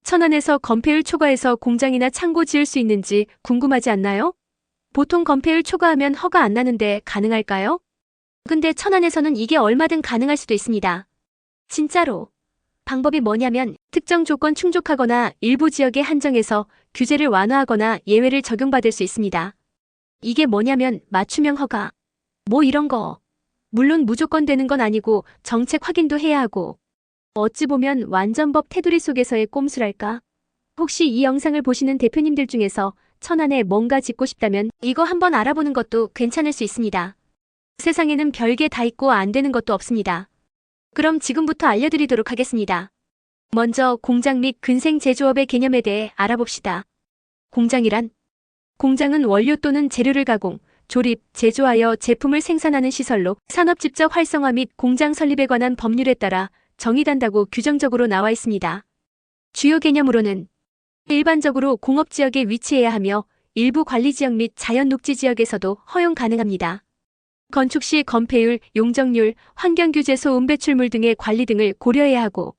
천안에서 건폐율 초과해서 공장이나 창고 지을 수 있는지 궁금하지 않나요? 보통 건폐율 초과하면 허가 안 나는데 가능할까요? 근데 천안에서는 이게 얼마든 가능할 수도 있습니다. 진짜로. 방법이 뭐냐면 특정 조건 충족하거나 일부 지역에 한정해서 규제를 완화하거나 예외를 적용받을 수 있습니다. 이게 뭐냐면 맞춤형 허가. 뭐 이런 거. 물론 무조건 되는 건 아니고 정책 확인도 해야 하고. 어찌 보면 완전법 테두리 속에서의 꼼수랄까? 혹시 이 영상을 보시는 대표님들 중에서 천안에 뭔가 짓고 싶다면 이거 한번 알아보는 것도 괜찮을 수 있습니다. 세상에는 별게 다 있고 안 되는 것도 없습니다. 그럼 지금부터 알려드리도록 하겠습니다. 먼저 공장 및 근생 제조업의 개념에 대해 알아봅시다. 공장이란? 공장은 원료 또는 재료를 가공, 조립, 제조하여 제품을 생산하는 시설로 산업 집적 활성화 및 공장 설립에 관한 법률에 따라 정의된다고 규정적으로 나와 있습니다. 주요 개념으로는 일반적으로 공업지역에 위치해야 하며 일부 관리지역 및 자연녹지지역에서도 허용 가능합니다. 건축 시 건폐율, 용적률, 환경규제소 음배출물 등의 관리 등을 고려해야 하고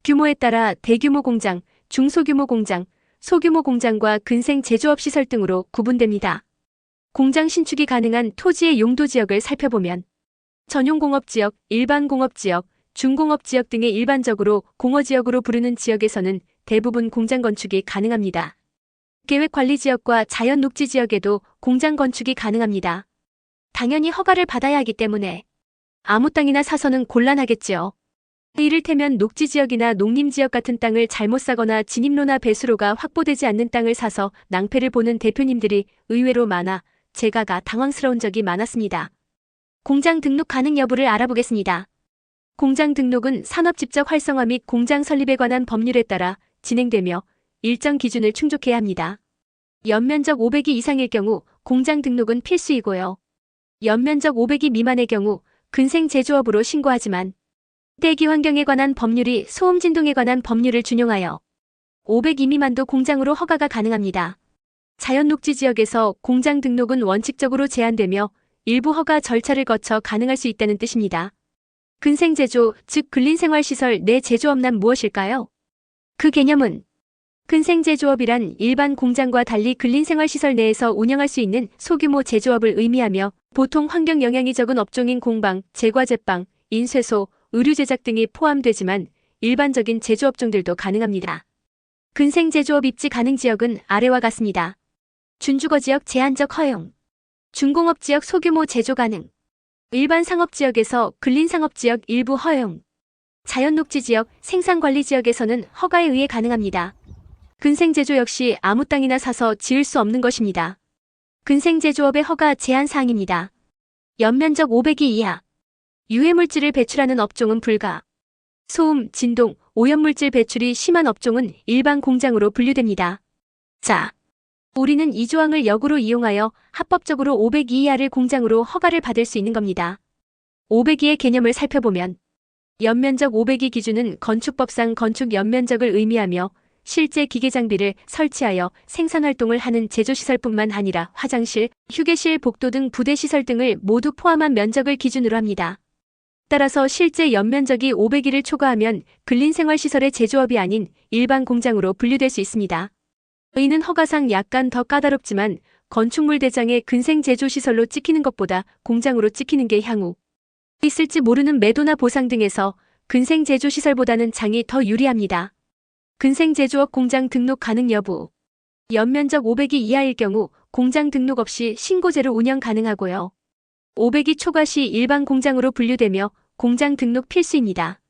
규모에 따라 대규모 공장, 중소규모 공장, 소규모 공장과 근생 제조업 시설 등으로 구분됩니다. 공장 신축이 가능한 토지의 용도 지역을 살펴보면 전용공업지역, 일반공업지역, 중공업지역 등의 일반적으로 공어지역으로 부르는 지역에서는 대부분 공장 건축이 가능합니다. 계획관리지역과 자연녹지지역에도 공장 건축이 가능합니다. 당연히 허가를 받아야 하기 때문에 아무 땅이나 사서는 곤란하겠지요. 이를테면 녹지지역이나 농림지역 같은 땅을 잘못 사거나 진입로나 배수로가 확보되지 않는 땅을 사서 낭패를 보는 대표님들이 의외로 많아 제가가 당황스러운 적이 많았습니다. 공장 등록 가능 여부를 알아보겠습니다. 공장 등록은 산업 집적 활성화 및 공장 설립에 관한 법률에 따라 진행되며 일정 기준을 충족해야 합니다. 연면적 500이 이상일 경우 공장 등록은 필수이고요. 연면적 500이 미만의 경우 근생 제조업으로 신고하지만 대기 환경에 관한 법률이 소음 진동에 관한 법률을 준용하여 500이 미만도 공장으로 허가가 가능합니다. 자연녹지 지역에서 공장 등록은 원칙적으로 제한되며 일부 허가 절차를 거쳐 가능할 수 있다는 뜻입니다. 근생제조, 즉 근린생활시설 내 제조업란 무엇일까요? 그 개념은 근생제조업이란 일반 공장과 달리 근린생활시설 내에서 운영할 수 있는 소규모 제조업을 의미하며 보통 환경 영향이 적은 업종인 공방, 제과제빵, 인쇄소, 의류 제작 등이 포함되지만 일반적인 제조업종들도 가능합니다. 근생제조업 입지 가능 지역은 아래와 같습니다. 준주거지역 제한적 허용, 중공업지역 소규모 제조 가능, 일반 상업지역에서 근린상업지역 일부 허용, 자연녹지지역, 생산관리지역에서는 허가에 의해 가능합니다. 근생제조 역시 아무 땅이나 사서 지을 수 없는 것입니다. 근생제조업의 허가 제한 사항입니다. 연면적 500이 이하, 유해물질을 배출하는 업종은 불가, 소음, 진동, 오염물질 배출이 심한 업종은 일반 공장으로 분류됩니다. 자, 우리는 이 조항을 역으로 이용하여 합법적으로 500 이하를 공장으로 허가를 받을 수 있는 겁니다. 500이의 개념을 살펴보면 연면적 500이 기준은 건축법상 건축 연면적을 의미하며 실제 기계장비를 설치하여 생산활동을 하는 제조시설뿐만 아니라 화장실, 휴게실, 복도 등 부대시설 등을 모두 포함한 면적을 기준으로 합니다. 따라서 실제 연면적이 500일을 초과하면 근린생활시설의 제조업이 아닌 일반 공장으로 분류될 수 있습니다. 이는 허가상 약간 더 까다롭지만 건축물 대장의 근생제조시설로 찍히는 것보다 공장으로 찍히는 게 향후 있을지 모르는 매도나 보상 등에서 근생제조시설보다는 장이 더 유리합니다. 근생제조업 공장 등록 가능 여부. 연면적 500이 이하일 경우 공장 등록 없이 신고제로 운영 가능하고요. 500이 초과 시 일반 공장으로 분류되며 공장 등록 필수입니다.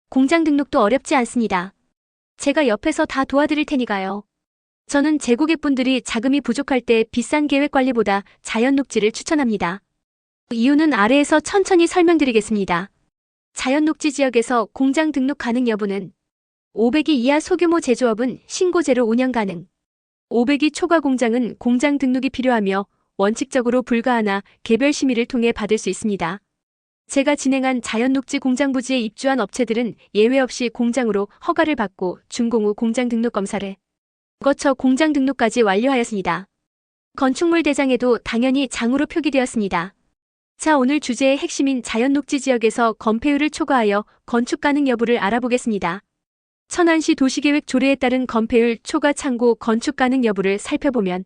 공장 등록도 어렵지 않습니다. 제가 옆에서 다 도와드릴 테니까요. 저는 재고객분들이 자금이 부족할 때 비싼 계획관리보다 자연녹지를 추천합니다. 이유는 아래에서 천천히 설명드리겠습니다. 자연녹지 지역에서 공장 등록 가능 여부는 500이 이하 소규모 제조업은 신고제로 운영 가능. 500이 초과 공장은 공장 등록이 필요하며 원칙적으로 불가하나 개별 심의를 통해 받을 수 있습니다. 제가 진행한 자연녹지 공장 부지에 입주한 업체들은 예외 없이 공장으로 허가를 받고 준공 후 공장 등록 검사를 거쳐 공장 등록까지 완료하였습니다. 건축물 대장에도 당연히 장으로 표기되었습니다. 자, 오늘 주제의 핵심인 자연녹지 지역에서 건폐율을 초과하여 건축 가능 여부를 알아보겠습니다. 천안시 도시계획 조례에 따른 건폐율 초과 창고 건축 가능 여부를 살펴보면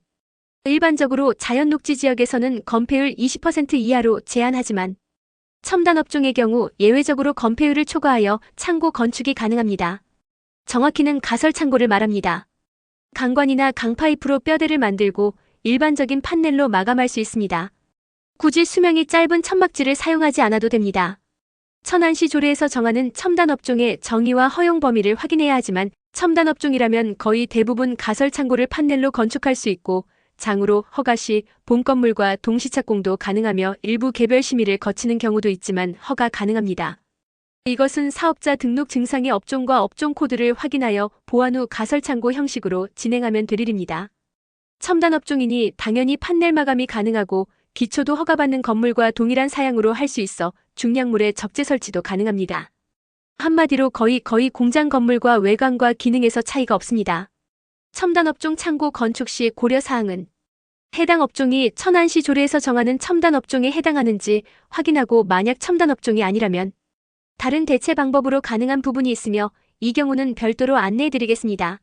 일반적으로 자연녹지 지역에서는 건폐율 20% 이하로 제한하지만 첨단업종의 경우 예외적으로 건폐율을 초과하여 창고 건축이 가능합니다. 정확히는 가설창고를 말합니다. 강관이나 강파이프로 뼈대를 만들고 일반적인 판넬로 마감할 수 있습니다. 굳이 수명이 짧은 천막지를 사용하지 않아도 됩니다. 천안시 조례에서 정하는 첨단업종의 정의와 허용 범위를 확인해야 하지만 첨단업종이라면 거의 대부분 가설창고를 판넬로 건축할 수 있고 장으로 허가 시 본건물과 동시착공도 가능하며 일부 개별 심의를 거치는 경우도 있지만 허가 가능합니다. 이것은 사업자 등록 증상의 업종과 업종 코드를 확인하여 보완 후 가설창고 형식으로 진행하면 될 일입니다. 첨단업종이니 당연히 판넬 마감이 가능하고 기초도 허가받는 건물과 동일한 사양으로 할 수 있어 중량물의 적재 설치도 가능합니다. 한마디로 거의 공장 건물과 외관과 기능에서 차이가 없습니다. 첨단업종 창고 건축 시 고려사항은 해당 업종이 천안시 조례에서 정하는 첨단업종에 해당하는지 확인하고 만약 첨단업종이 아니라면 다른 대체 방법으로 가능한 부분이 있으며 이 경우는 별도로 안내해드리겠습니다.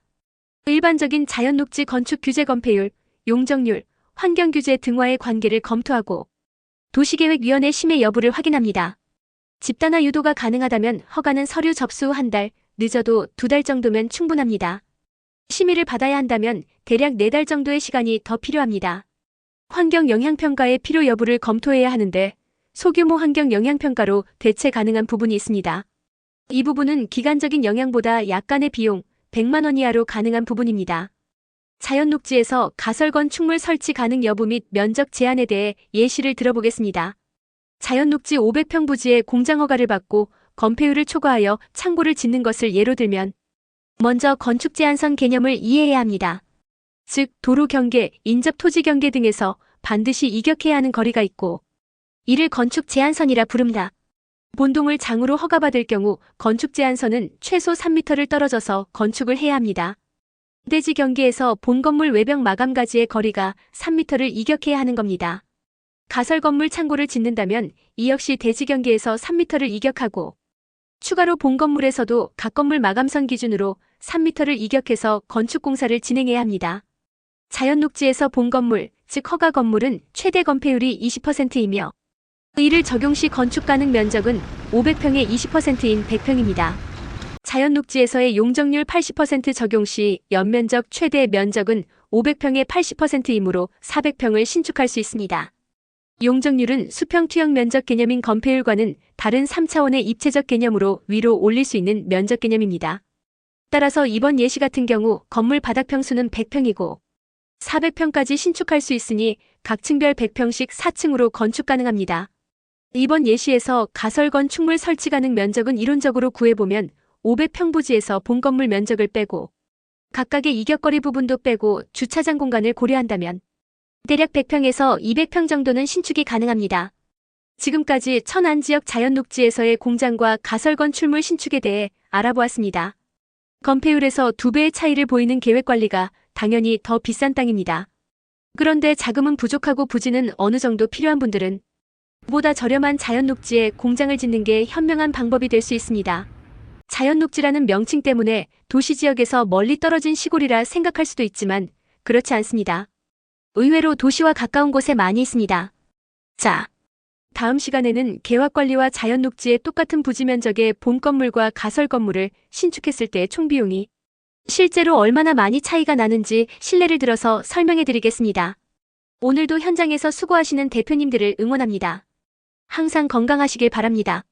일반적인 자연녹지 건축 규제 건폐율, 용적률, 환경규제 등과의 관계를 검토하고 도시계획위원회 심의 여부를 확인합니다. 집단화 유도가 가능하다면 허가는 서류 접수 후 한 달, 늦어도 2달 정도면 충분합니다. 심의를 받아야 한다면 대략 4달 정도의 시간이 더 필요합니다. 환경영향평가의 필요 여부를 검토해야 하는데 소규모 환경영향평가로 대체 가능한 부분이 있습니다. 이 부분은 기간적인 영향보다 약간의 비용, 100만 원 이하로 가능한 부분입니다. 자연녹지에서 가설건 축물 설치 가능 여부 및 면적 제한에 대해 예시를 들어보겠습니다. 자연녹지 500평 부지에 공장 허가를 받고 건폐율을 초과하여 창고를 짓는 것을 예로 들면 먼저 건축 제한선 개념을 이해해야 합니다. 즉 도로 경계, 인접 토지 경계 등에서 반드시 이격해야 하는 거리가 있고 이를 건축 제한선이라 부릅니다. 본동을 장으로 허가받을 경우 건축 제한선은 최소 3m를 떨어져서 건축을 해야 합니다. 대지 경계에서 본 건물 외벽 마감가지의 거리가 3m를 이격해야 하는 겁니다. 가설 건물 창고를 짓는다면 이 역시 대지 경계에서 3m를 이격하고 추가로 본 건물에서도 각 건물 마감선 기준으로 3m를 이격해서 건축 공사를 진행해야 합니다. 자연녹지에서 본 건물, 즉 허가 건물은 최대 건폐율이 20%이며 이를 적용 시 건축 가능 면적은 500평의 20%인 100평입니다. 자연녹지에서의 용적률 80% 적용 시 연면적 최대 면적은 500평의 80%이므로 400평을 신축할 수 있습니다. 용적률은 수평 투영 면적 개념인 건폐율과는 다른 3차원의 입체적 개념으로 위로 올릴 수 있는 면적 개념입니다. 따라서 이번 예시 같은 경우 건물 바닥 평수는 100평이고 400평까지 신축할 수 있으니 각 층별 100평씩 4층으로 건축 가능합니다. 이번 예시에서 가설건 축물 설치 가능 면적은 이론적으로 구해보면 500평 부지에서 본 건물 면적을 빼고 각각의 이격거리 부분도 빼고 주차장 공간을 고려한다면 대략 100평에서 200평 정도는 신축이 가능합니다. 지금까지 천안 지역 자연녹지에서의 공장과 가설건 출물 신축에 대해 알아보았습니다. 건폐율에서 2배의 차이를 보이는 계획관리가 당연히 더 비싼 땅입니다. 그런데 자금은 부족하고 부지는 어느 정도 필요한 분들은 보다 저렴한 자연녹지에 공장을 짓는 게 현명한 방법이 될 수 있습니다. 자연녹지라는 명칭 때문에 도시지역에서 멀리 떨어진 시골이라 생각할 수도 있지만 그렇지 않습니다. 의외로 도시와 가까운 곳에 많이 있습니다. 자, 다음 시간에는 계획관리와 자연녹지의 똑같은 부지 면적의 본 건물과 가설 건물을 신축했을 때의 총비용이 실제로 얼마나 많이 차이가 나는지 실례를 들어서 설명해 드리겠습니다. 오늘도 현장에서 수고하시는 대표님들을 응원합니다. 항상 건강하시길 바랍니다.